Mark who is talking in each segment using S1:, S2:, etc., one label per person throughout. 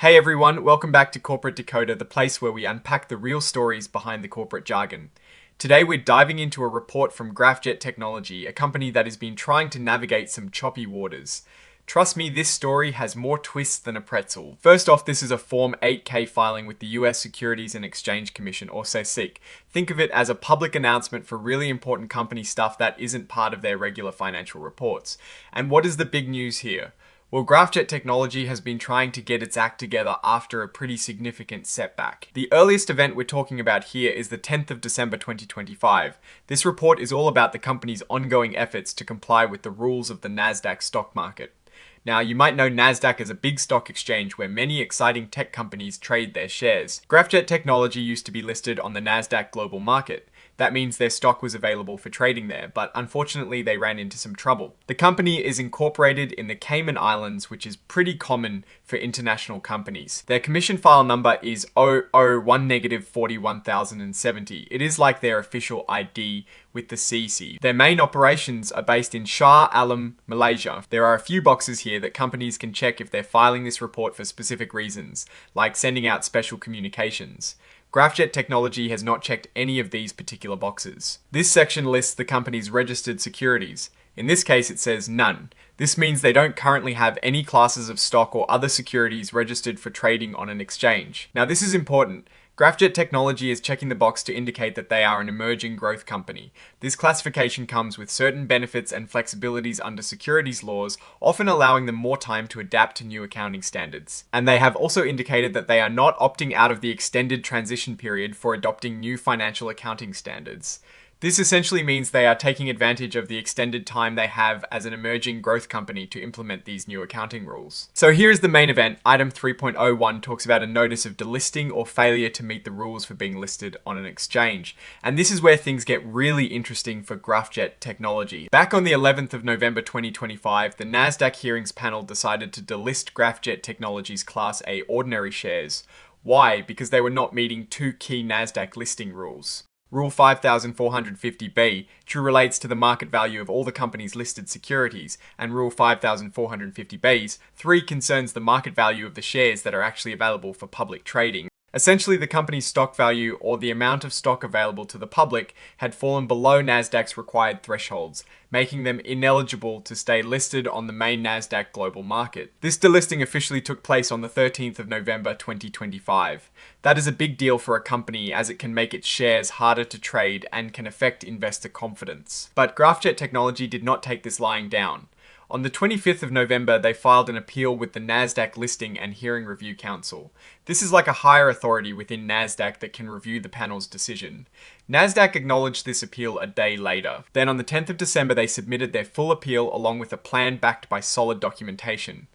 S1: Hey everyone, welcome back to Corporate Decoder, the place where we unpack the real stories behind the corporate jargon. Today we're diving into a report from Graphjet Technology, a company that has been trying to navigate some choppy waters. Trust me, this story has more twists than a pretzel. First off, this is a Form 8K filing with the US Securities and Exchange Commission, or SEC. Think of it as a public announcement for really important company stuff that isn't part of their regular financial reports. And what is the big news here? Well, Graphjet Technology has been trying to get its act together after a pretty significant setback. The earliest event we're talking about here is the 10th of December 2025. This report is all about the company's ongoing efforts to comply with the rules of the Nasdaq stock market. Now, you might know Nasdaq as a big stock exchange where many exciting tech companies trade their shares. Graphjet Technology used to be listed on the Nasdaq global market. That means their stock was available for trading there, but unfortunately they ran into some trouble. The company is incorporated in the Cayman Islands, which is pretty common for international companies. Their commission file number is 001-41070. It is like their official ID with the CC. Their main operations are based in Shah Alam, Malaysia. There are a few boxes here that companies can check if they're filing this report for specific reasons, like sending out special communications. Graphjet Technology has not checked any of these particular boxes. This section lists the company's registered securities. In this case, it says none. This means they don't currently have any classes of stock or other securities registered for trading on an exchange. Now, this is important. Graphjet Technology is checking the box to indicate that they are an emerging growth company. This classification comes with certain benefits and flexibilities under securities laws, often allowing them more time to adapt to new accounting standards. And they have also indicated that they are not opting out of the extended transition period for adopting new financial accounting standards. This essentially means they are taking advantage of the extended time they have as an emerging growth company to implement these new accounting rules. So here is the main event. Item 3.01 talks about a notice of delisting or failure to meet the rules for being listed on an exchange. And this is where things get really interesting for Graphjet Technology. Back on the 11th of November 2025, the Nasdaq hearings panel decided to delist Graphjet Technology's Class A ordinary shares. Why? Because they were not meeting two key Nasdaq listing rules. Rule 5450B, which relates to the market value of all the company's listed securities, and Rule 5450B's 3 concerns the market value of the shares that are actually available for public trading. Essentially, the company's stock value, or the amount of stock available to the public, had fallen below Nasdaq's required thresholds, making them ineligible to stay listed on the main Nasdaq global market. This delisting officially took place on the 13th of November 2025. That is a big deal for a company as it can make its shares harder to trade and can affect investor confidence. But Graphjet Technology did not take this lying down. On the 25th of November, they filed an appeal with the Nasdaq Listing and Hearing Review Council. This is like a higher authority within Nasdaq that can review the panel's decision. Nasdaq acknowledged this appeal a day later. Then on the 10th of December, they submitted their full appeal along with a plan backed by solid documentation.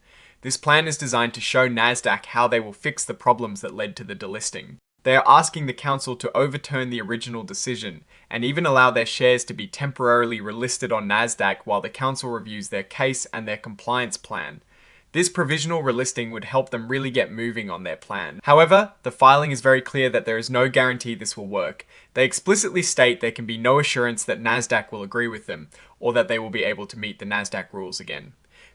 S1: This plan is designed to show Nasdaq how they will fix the problems that led to the delisting. They are asking the council to overturn the original decision and even allow their shares to be temporarily relisted on Nasdaq while the council reviews their case and their compliance plan. This provisional relisting would help them really get moving on their plan. However, the filing is very clear that there is no guarantee this will work. They explicitly state there can be no assurance that Nasdaq will agree with them or that they will be able to meet the Nasdaq rules again.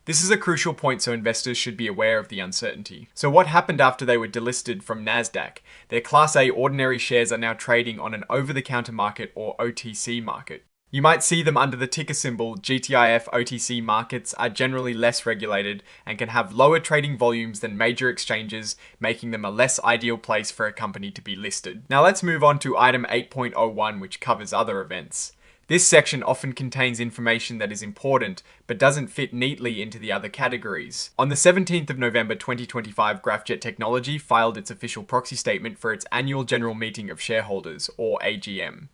S1: This is a crucial point, so investors should be aware of the uncertainty. So what happened after they were delisted from Nasdaq? Their Class A ordinary shares are now trading on an over-the-counter market or OTC market. You might see them under the ticker symbol GTIF. OTC markets are generally less regulated and can have lower trading volumes than major exchanges, making them a less ideal place for a company to be listed. Now let's move on to item 8.01, which covers other events. This section often contains information that is important, but doesn't fit neatly into the other categories. On the 17th of November 2025, Graphjet Technology filed its official proxy statement for its annual general meeting of shareholders, or AGM.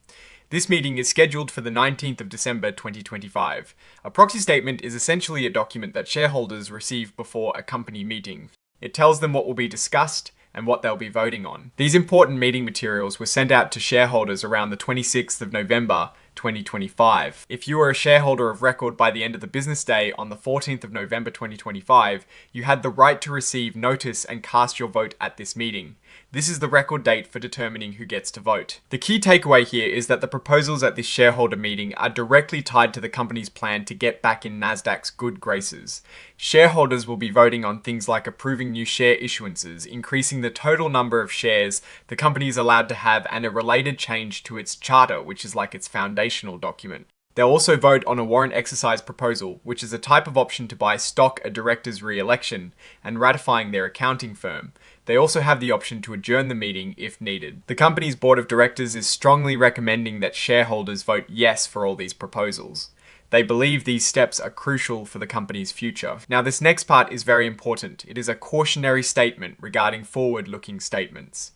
S1: This meeting is scheduled for the 19th of December 2025. A proxy statement is essentially a document that shareholders receive before a company meeting. It tells them what will be discussed and what they'll be voting on. These important meeting materials were sent out to shareholders around the 26th of November 2025. If you were a shareholder of record by the end of the business day on the 14th of November 2025, you had the right to receive notice and cast your vote at this meeting. This is the record date for determining who gets to vote. The key takeaway here is that the proposals at this shareholder meeting are directly tied to the company's plan to get back in Nasdaq's good graces. Shareholders will be voting on things like approving new share issuances, increasing the total number of shares the company is allowed to have, and a related change to its charter, which is like its foundational document. They'll also vote on a warrant exercise proposal, which is a type of option to buy stock a director's re-election and ratifying their accounting firm. They also have the option to adjourn the meeting if needed. The company's board of directors is strongly recommending that shareholders vote yes for all these proposals. They believe these steps are crucial for the company's future. Now, this next part is very important. It is a cautionary statement regarding forward-looking statements.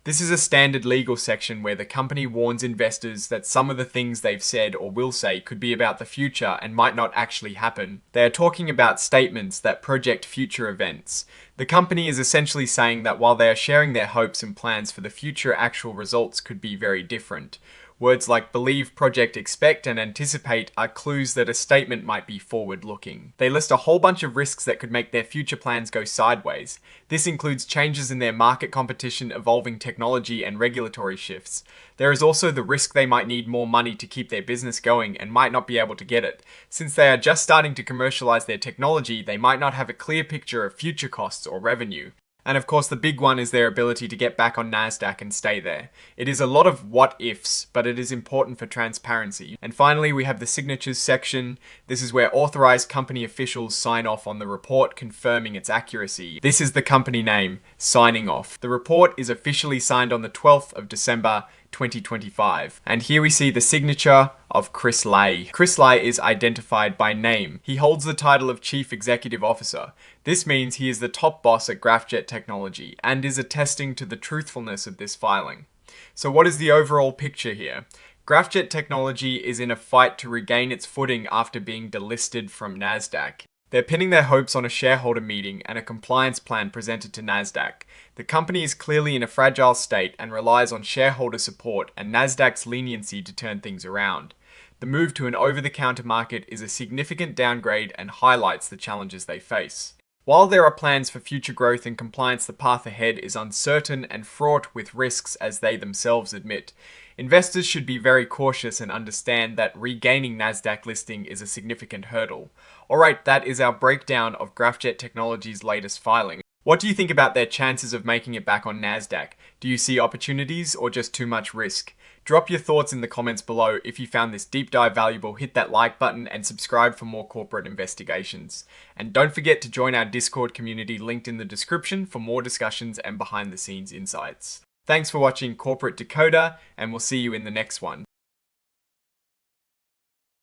S1: This is a standard legal section where the company warns investors that some of the things they've said or will say could be about the future and might not actually happen. They are talking about statements that project future events. The company is essentially saying that while they are sharing their hopes and plans for the future, actual results could be very different. Words like believe, project, expect, and anticipate are clues that a statement might be forward-looking. They list a whole bunch of risks that could make their future plans go sideways. This includes changes in their market competition, evolving technology, and regulatory shifts. There is also the risk they might need more money to keep their business going and might not be able to get it. Since they are just starting to commercialize their technology, they might not have a clear picture of future costs or revenue. And of course, the big one is their ability to get back on Nasdaq and stay there. It is a lot of what ifs, but it is important for transparency. And finally, we have the signatures section. This is where authorized company officials sign off on the report, confirming its accuracy. This is the company name, signing off. The report is officially signed on the 12th of December, 2025. And here we see the signature of Chris Lay. Chris Lay is identified by name. He holds the title of Chief Executive Officer. This means he is the top boss at Graphjet Technology and is attesting to the truthfulness of this filing. So what is the overall picture here? Graphjet Technology is in a fight to regain its footing after being delisted from Nasdaq. They're pinning their hopes on a shareholder meeting and a compliance plan presented to Nasdaq. The company is clearly in a fragile state and relies on shareholder support and Nasdaq's leniency to turn things around. The move to an over-the-counter market is a significant downgrade and highlights the challenges they face. While there are plans for future growth and compliance, the path ahead is uncertain and fraught with risks, as they themselves admit. Investors should be very cautious and understand that regaining Nasdaq listing is a significant hurdle. Alright, that is our breakdown of Graphjet Technology's latest filing. What do you think about their chances of making it back on Nasdaq? Do you see opportunities or just too much risk? Drop your thoughts in the comments below. If you found this deep dive valuable, hit that like button and subscribe for more corporate investigations. And don't forget to join our Discord community linked in the description for more discussions and behind the scenes insights. Thanks for watching Corporate Decoder, and we'll see you in the next one.